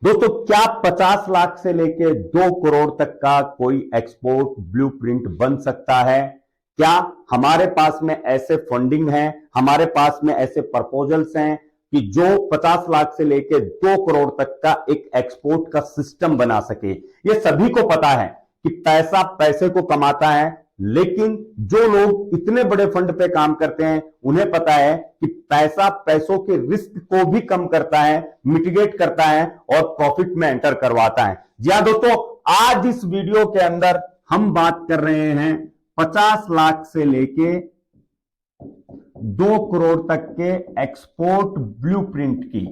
दोस्तों, क्या 50 लाख से लेके 2 करोड़ तक का कोई एक्सपोर्ट ब्लूप्रिंट बन सकता है? क्या हमारे पास में ऐसे फंडिंग है, हमारे पास में ऐसे प्रपोजल्स हैं कि जो 50 लाख से लेके 2 करोड़ तक का एक एक्सपोर्ट का सिस्टम बना सके? ये सभी को पता है कि पैसा पैसे को कमाता है, लेकिन जो लोग इतने बड़े फंड पे काम करते हैं उन्हें पता है कि पैसा पैसों के रिस्क को भी कम करता है, मिटिगेट करता है और प्रॉफिट में एंटर करवाता है। जी हां दोस्तों, आज इस वीडियो के अंदर हम बात कर रहे हैं 50 लाख से लेके 2 करोड़ तक के एक्सपोर्ट ब्लूप्रिंट की।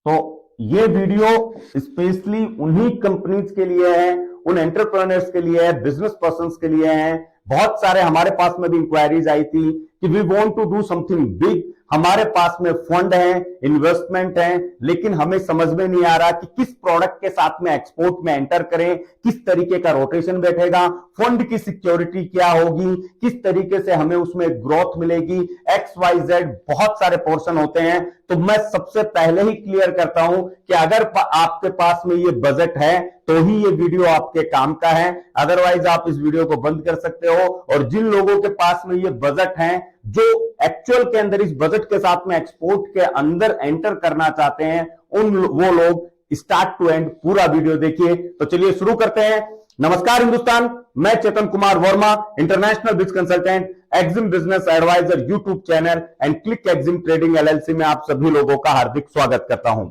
तो ये वीडियो स्पेशली उन्हीं कंपनीज के लिए है, उन एंटरप्रेन्योर्स के लिए है, बिजनेस पर्संस के लिए है। बहुत सारे हमारे पास में भी इंक्वायरीज आई थी कि we want to do something big, हमारे पास में फंड है, इन्वेस्टमेंट है, लेकिन हमें समझ में नहीं आ रहा कि किस प्रोडक्ट के साथ में एक्सपोर्ट में एंटर करें, किस तरीके का रोटेशन बैठेगा, फंड की सिक्योरिटी क्या होगी, किस तरीके से हमें उसमें ग्रोथ मिलेगी, XYZ बहुत सारे पोर्शन होते हैं। तो मैं सबसे पहले ही क्लियर करता हूं कि अगर आपके पास में ये बजट है तो ही ये वीडियो आपके काम का है, अदरवाइज आप इस वीडियो को बंद कर सकते हो। और जिन लोगों के पास में ये बजट है, जो एक्चुअल के अंदर इस बजट के साथ में एक्सपोर्ट के अंदर एंटर करना चाहते हैं, वो लोग स्टार्ट टू एंड पूरा वीडियो देखिए। तो चलिए शुरू करते हैं। नमस्कार हिंदुस्तान, मैं Chetan Kumar Verma, international biz consultant, EXIM business advisor YouTube channel and click EXIM trading LLC में आप सभी लोगों का हार्दिक स्वागत करता हूं।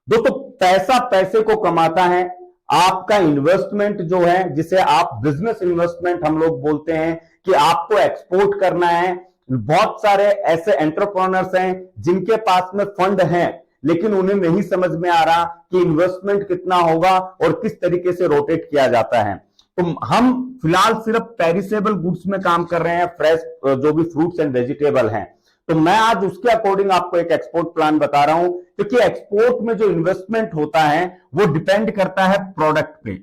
दोस्तों, पैसा पैसे को कमाता है। आपका इन्वेस्टमेंट जो है, जिसे आप बिजनेस इन्वेस्टमेंट हम लोग बोलते हैं, कि आपको एक्सपोर्ट करना है। बहुत सारे ऐसे एंटरप्रेन्योर्स हैं जिनके पास में फंड है, लेकिन उन्हें नहीं समझ में आ रहा कि इन्वेस्टमेंट कितना होगा और किस तरीके से रोटेट किया जाता है। तो हम फिलहाल सिर्फ पेरिसेबल गुड्स में काम कर रहे हैं, फ्रेश जो भी फ्रूट्स एंड वेजिटेबल हैं। तो मैं आज उसके अकॉर्डिंग आपको एक एक्सपोर्ट प्लान बता रहा हूं, क्योंकि एक्सपोर्ट में जो इन्वेस्टमेंट होता है वो डिपेंड करता है प्रोडक्ट पे।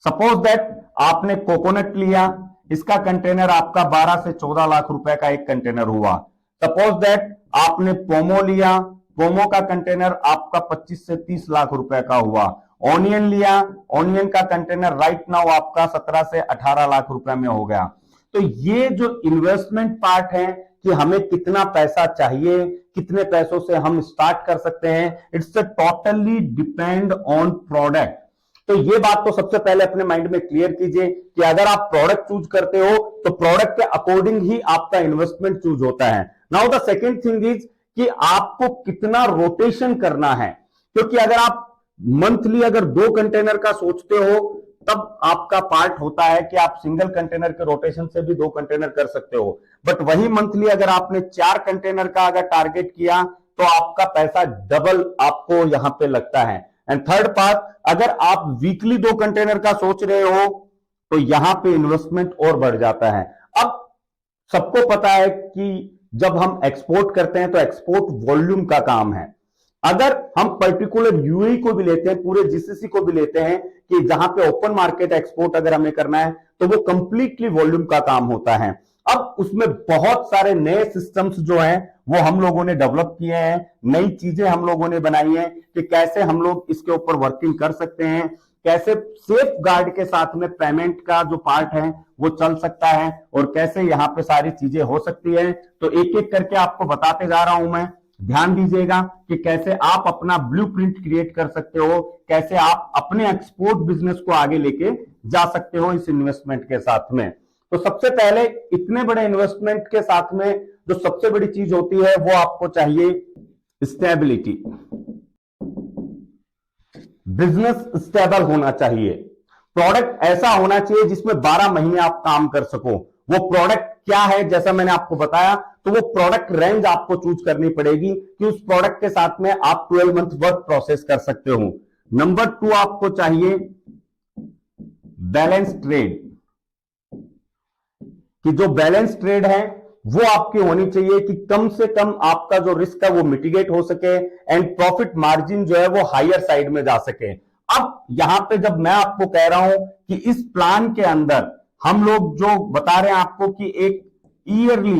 सपोज दैट आपने कोकोनट लिया, इसका कंटेनर आपका 12 से 14 लाख रुपए का एक कंटेनर हुआ। सपोज दैट आपने पोमो लिया, पोमो का कंटेनर आपका 25 से 30 लाख रुपए का हुआ। ऑनियन लिया, ऑनियन का कंटेनर राइट नाउ आपका 17 से 18 लाख रुपए में हो गया। तो ये जो इन्वेस्टमेंट पार्ट है कि हमें कितना पैसा चाहिए, कितने पैसों से हम स्टार्ट कर सकते हैं, it's totally depend on product. तो ये बात तो सबसे पहले अपने माइंड में क्लियर कीजिए कि अगर आप प्रोडक्ट चूज करते हो तो प्रोडक्ट के अकॉर्डिंग ही आपका इन्वेस्टमेंट चूज होता है। Now the second thing is कि आपको कितना रोटेशन करना है, क्योंकि अगर आप मंथली अगर 2 कंटेनर का सोचते हो, तब आपका पार्ट होता है कि आप सिंगल कंटेनर के रोटेशन से भी 2 कंटेनर कर सकते हो। बट वही मंथली अगर आपने 4 कंटेनर का अगर टारगेट किया तो आपका पैसा डबल आपको यहां पे लगता है। एंड थर्ड पार्ट, अगर आप वीकली 2 कंटेनर का सोच रहे हो तो यहां पे इन्वेस्टमेंट और बढ़ जाता है। अब सबको पता है कि जब हम एक्सपोर्ट करते हैं तो एक्सपोर्ट वॉल्यूम का काम है। अगर हम पर्टिकुलर यूएई को भी लेते हैं, पूरे जीसीसी को भी लेते हैं, कि जहां पे ओपन मार्केट एक्सपोर्ट अगर हमें करना है तो वो कंप्लीटली वॉल्यूम का काम होता है। अब उसमें बहुत सारे नए सिस्टम्स जो हैं वो हम लोगों ने डेवलप किए हैं, नई चीजें हम लोगों ने बनाई हैं कि कैसे हम लोग इसके ऊपर वर्किंग कर सकते हैं, कैसे सेफ गार्ड के साथ में पेमेंट का जो पार्ट है वो चल सकता है और कैसे यहां पे सारी चीजें हो सकती है। तो एक एक करके आपको बताते जा रहा हूं मैं। ध्यान दीजिएगा कि कैसे आप अपना ब्लूप्रिंट क्रिएट कर सकते हो, कैसे आप अपने एक्सपोर्ट बिजनेस को आगे लेके जा सकते हो इस इन्वेस्टमेंट के साथ में। तो सबसे पहले इतने बड़े इन्वेस्टमेंट के साथ में जो सबसे बड़ी चीज होती है वो आपको चाहिए स्टेबिलिटी। बिजनेस स्टेबल होना चाहिए, प्रोडक्ट ऐसा होना चाहिए जिसमें 12 महीने आप काम कर सको। वो प्रोडक्ट क्या है, जैसा मैंने आपको बताया, तो वो प्रोडक्ट रेंज आपको चूज करनी पड़ेगी कि उस प्रोडक्ट के साथ में आप 12 मंथ वर्क प्रोसेस कर सकते हो। नंबर 2 आपको चाहिए बैलेंस ट्रेड, कि जो बैलेंस ट्रेड है वो आपकी होनी चाहिए कि कम से कम आपका जो रिस्क है वो मिटिगेट हो सके एंड प्रॉफिट मार्जिन जो है वो हायर साइड में जा सके। अब यहां पे जब मैं आपको कह रहा हूं कि इस प्लान के अंदर हम लोग जो बता रहे हैं आपको कि एक ईयरली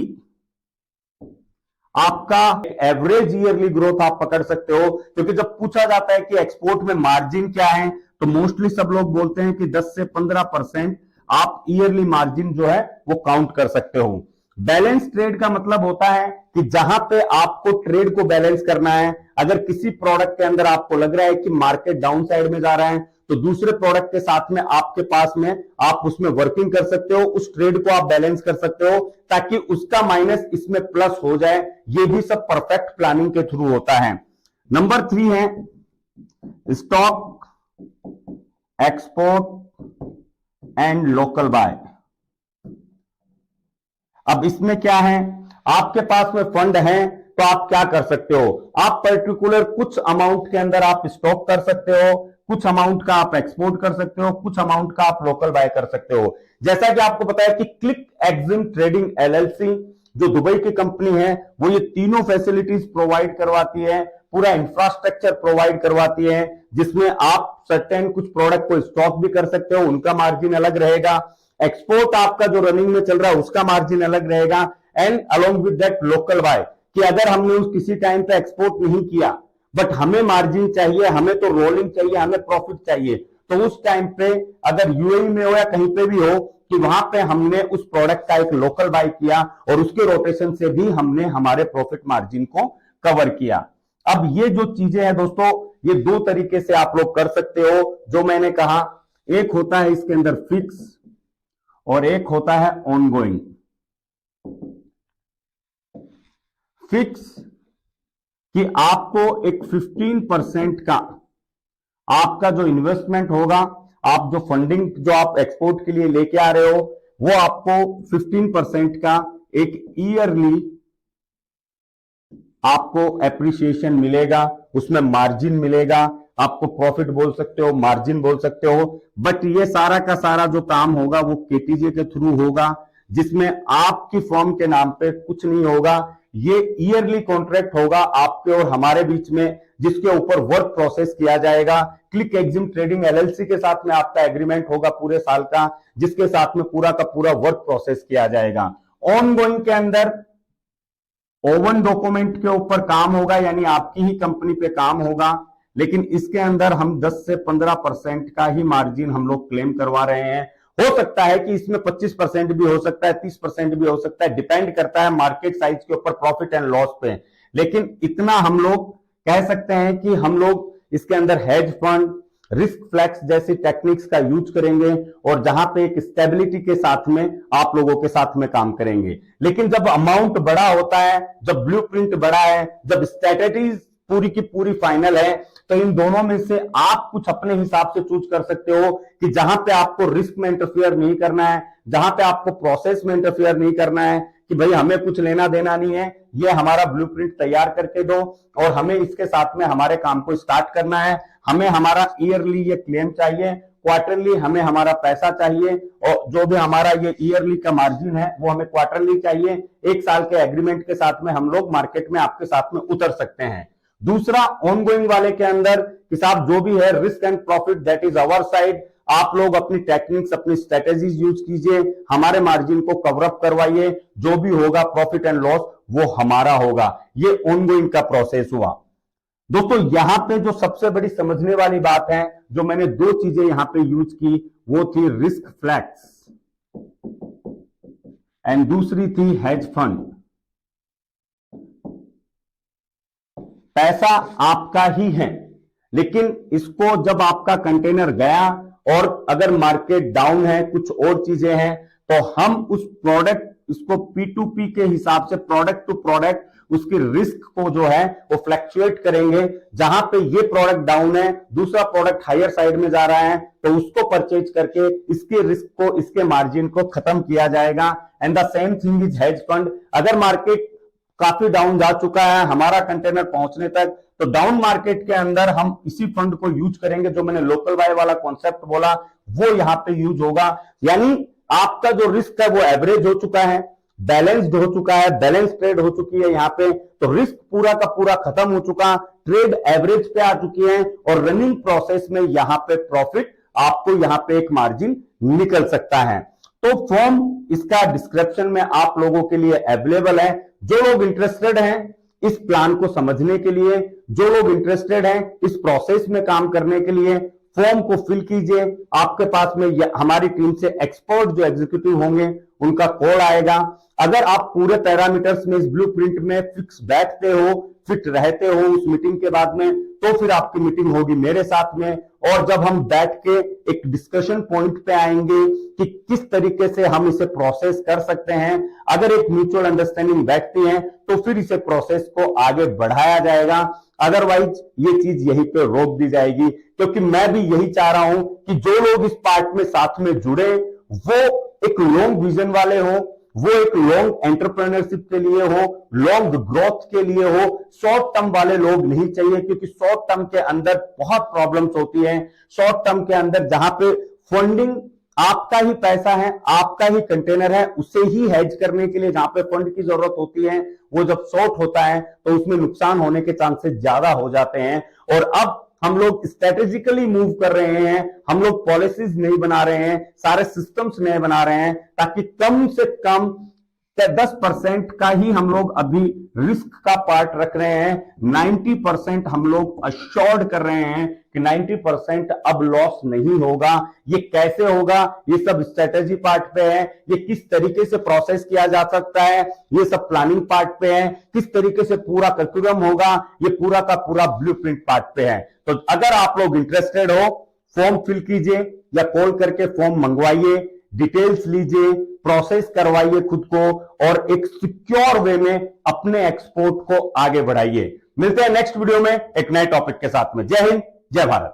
आपका एवरेज ईयरली ग्रोथ आप पकड़ सकते हो, क्योंकि जब पूछा जाता है कि एक्सपोर्ट में मार्जिन क्या है तो मोस्टली सब लोग बोलते हैं कि 10 से 15% आप ईयरली मार्जिन जो है वो काउंट कर सकते हो। बैलेंस ट्रेड का मतलब होता है कि जहां पे आपको ट्रेड को बैलेंस करना है, अगर किसी प्रोडक्ट के अंदर आपको लग रहा है कि मार्केट डाउन साइड में जा रहा है तो दूसरे प्रोडक्ट के साथ में आपके पास में आप उसमें वर्किंग कर सकते हो, उस ट्रेड को आप बैलेंस कर सकते हो ताकि उसका माइनस इसमें प्लस हो जाए। ये भी सब परफेक्ट प्लानिंग के थ्रू होता है। नंबर 3 है stock export and local buy. अब इसमें क्या है, आपके पास में फंड है तो आप क्या कर सकते हो, आप पर्टिकुलर कुछ अमाउंट के अंदर आप स्टॉक कर सकते हो, कुछ अमाउंट का आप एक्सपोर्ट कर सकते हो, कुछ अमाउंट का आप लोकल बाय कर सकते हो। जैसा कि आपको पता है कि क्लिक एक्जिम ट्रेडिंग एलएलसी जो दुबई की कंपनी है वो ये तीनों फैसिलिटीज प्रोवाइड करवाती है, पूरा इंफ्रास्ट्रक्चर प्रोवाइड करवाती है, जिसमें आप सर्टेन कुछ प्रोडक्ट को स्टॉक भी कर सकते हो, उनका मार्जिन अलग रहेगा, एक्सपोर्ट आपका जो रनिंग में चल रहा है उसका मार्जिन अलग रहेगा, and along with that local buy कि अगर हमने उस किसी टाइम पे एक्सपोर्ट नहीं किया बट हमें मार्जिन चाहिए, हमें तो रोलिंग चाहिए, हमें प्रॉफिट चाहिए, तो उस टाइम पे अगर यूएई में हो या कहीं पे भी हो कि वहां पे हमने उस प्रोडक्ट का एक लोकल बाय किया और उसके रोटेशन से भी हमने हमारे प्रॉफिट मार्जिन को कवर किया। अब ये जो चीजें हैं दोस्तों, ये दो तरीके से आप लोग कर सकते हो। जो मैंने कहा, एक होता है इसके अंदर फिक्स और एक होता है ऑनगोइंग। फिक्स कि आपको एक 15% का आपका जो इन्वेस्टमेंट होगा, आप जो फंडिंग जो आप एक्सपोर्ट के लिए लेके आ रहे हो वो आपको 15% का एक ईयरली आपको एप्रिसिएशन मिलेगा, उसमें मार्जिन मिलेगा, आपको प्रॉफिट बोल सकते हो, मार्जिन बोल सकते हो, बट ये सारा का सारा जो काम होगा वो केटीजे के थ्रू होगा, जिसमें आपकी फर्म के नाम पे कुछ नहीं होगा। ये ईयरली कॉन्ट्रैक्ट होगा आपके और हमारे बीच में, जिसके ऊपर वर्क प्रोसेस किया जाएगा। क्लिक एक्जिम ट्रेडिंग एलएलसी के साथ में आपका एग्रीमेंट होगा पूरे साल का, जिसके साथ में पूरा का पूरा वर्क प्रोसेस किया जाएगा। ऑनगोइंग के अंदर ओवन डॉक्यूमेंट के ऊपर काम होगा, यानी आपकी ही कंपनी पे काम होगा, लेकिन इसके अंदर हम 10 से 15% का ही मार्जिन हम लोग क्लेम करवा रहे हैं। हो सकता है कि इसमें 25% भी हो सकता है, 30% भी हो सकता है, डिपेंड करता है मार्केट साइज के ऊपर, प्रॉफिट एंड लॉस पे। लेकिन इतना हम लोग कह सकते हैं कि हम लोग इसके अंदर हेज फंड, रिस्क फ्लेक्स जैसी टेक्निक्स का यूज करेंगे और जहां पे एक स्टेबिलिटी के साथ में आप लोगों के साथ में काम करेंगे। लेकिन जब अमाउंट बड़ा होता है, जब ब्लूप्रिंट बड़ा है, जब स्ट्रेटेजीज पूरी की पूरी फाइनल है, तो इन दोनों में से आप कुछ अपने हिसाब से चूज कर सकते हो कि जहां पे आपको रिस्क में इंटरफियर नहीं करना है, जहां पे आपको प्रोसेस में इंटरफियर नहीं करना है, कि भाई हमें कुछ लेना देना नहीं है, ये हमारा ब्लूप्रिंट तैयार करके दो और हमें इसके साथ में हमारे काम को स्टार्ट करना है। हमें हमारा ईयरली ये क्लेम चाहिए, क्वार्टरली हमें हमारा पैसा चाहिए, और जो भी हमारा ये ईयरली का मार्जिन है वो हमें क्वार्टरली चाहिए। एक साल के एग्रीमेंट के साथ में हम लोग मार्केट में आपके साथ में उतर सकते हैं। दूसरा, ऑनगोइंग वाले के अंदर कि साहब जो भी है risk and profit that is our side, आप लोग अपनी टेक्निक्स, अपनी स्ट्रेटेजीज यूज कीजिए, हमारे मार्जिन को कवर अप करवाइए, जो भी होगा प्रॉफिट एंड लॉस वो हमारा होगा। ये ऑनगोइंग का प्रोसेस हुआ। दोस्तों यहां पे जो सबसे बड़ी समझने वाली बात है, जो मैंने दो चीजें यहां पे यूज की, वो थी रिस्क फ्लैक्स एंड दूसरी थी हेज फंड। पैसा आपका ही है, लेकिन इसको जब आपका कंटेनर गया और अगर मार्केट डाउन है, कुछ और चीजें हैं, तो हम उस प्रोडक्ट, इसको P2P के हिसाब से, प्रोडक्ट टू प्रोडक्ट, उसकी रिस्क को जो है वो फ्लैक्चुएट करेंगे। जहां पे ये प्रोडक्ट डाउन है, दूसरा प्रोडक्ट हायर साइड में जा रहा है, तो उसको परचेज करके इसके रिस्क को, इसके मार्जिन को खत्म किया जाएगा। And the same thing is hedge fund. अगर मार्केट काफी डाउन जा चुका है हमारा कंटेनर पहुंचने तक, तो डाउन मार्केट के अंदर हम इसी फंड को यूज करेंगे। जो मैंने लोकल बाय वाला कॉन्सेप्ट बोला वो यहां पे यूज होगा, यानी आपका जो रिस्क है वो एवरेज हो चुका है, बैलेंस्ड हो चुका है, बैलेंस ट्रेड हो चुकी है यहां पे, तो रिस्क पूरा का पूरा खत्म हो चुका, ट्रेड एवरेज पे आ चुकी है और रनिंग प्रोसेस में यहां पे प्रॉफिट, आपको यहां पे एक मार्जिन निकल सकता है। तो फॉर्म इसका डिस्क्रिप्शन में आप लोगों के लिए अवेलेबल है। जो लोग इंटरेस्टेड हैं इस प्लान को समझने के लिए, जो लोग इंटरेस्टेड हैं इस प्रोसेस में काम करने के लिए, फॉर्म को फिल कीजिए। आपके पास में हमारी टीम से एक्सपर्ट जो एग्जीक्यूटिव होंगे उनका कॉल आएगा। अगर आप पूरे पैरामीटर्स में इस ब्लूप्रिंट में फिक्स बैठते हो, फिट रहते हो उस मीटिंग के बाद में, तो फिर आपकी मीटिंग होगी मेरे साथ में, और जब हम बैठ के एक डिस्कशन पॉइंट पे आएंगे कि किस तरीके से हम इसे प्रोसेस कर सकते हैं, अगर एक म्यूचुअल अंडरस्टैंडिंग बैठती है तो फिर इसे प्रोसेस को आगे बढ़ाया जाएगा। अदरवाइज ये चीज यहीं पे रोक दी जाएगी, क्योंकि मैं भी यही चाह रहा हूं कि जो लोग इस पार्ट में साथ में जुड़े वो एक लॉन्ग विजन वाले हो, वो एक लॉन्ग एंटरप्रेन्योरशिप के लिए हो, लॉन्ग ग्रोथ के लिए हो। शॉर्ट टर्म वाले लोग नहीं चाहिए, क्योंकि शॉर्ट टर्म के अंदर बहुत प्रॉब्लम्स होती हैं। शॉर्ट टर्म के अंदर जहां पे फंडिंग आपका ही पैसा है, आपका ही कंटेनर है, उसे ही हेज करने के लिए जहां पे फंड की जरूरत होती है, वो जब शॉर्ट होता है तो उसमें नुकसान होने के चांसेस ज्यादा हो जाते हैं। और अब हम लोग स्ट्रेटेजिकली मूव कर रहे हैं, हम लोग पॉलिसीज नहीं बना रहे हैं, सारे सिस्टम्स नहीं बना रहे हैं, ताकि कम से कम 10% का ही हम लोग अभी रिस्क का पार्ट रख रहे हैं। 90% हम लोग अश्योर्ड कर रहे हैं कि 90% अब लॉस नहीं होगा। ये कैसे होगा, ये सब स्ट्रेटेजी पार्ट पे है, ये किस तरीके से प्रोसेस किया जा सकता है, ये सब प्लानिंग पार्ट पे है, किस तरीके से पूरा करिकुलम होगा, ये पूरा का पूरा ब्लूप्रिंट पार्ट पे है। तो अगर आप लोग इंटरेस्टेड हो, फॉर्म फिल कीजिए या कॉल करके फॉर्म मंगवाइए, डिटेल्स लीजिए, प्रोसेस करवाइए खुद को, और एक सिक्योर वे में अपने एक्सपोर्ट को आगे बढ़ाइए। मिलते हैं नेक्स्ट वीडियो में एक नए टॉपिक के साथ में। जय हिंद, जय भारत।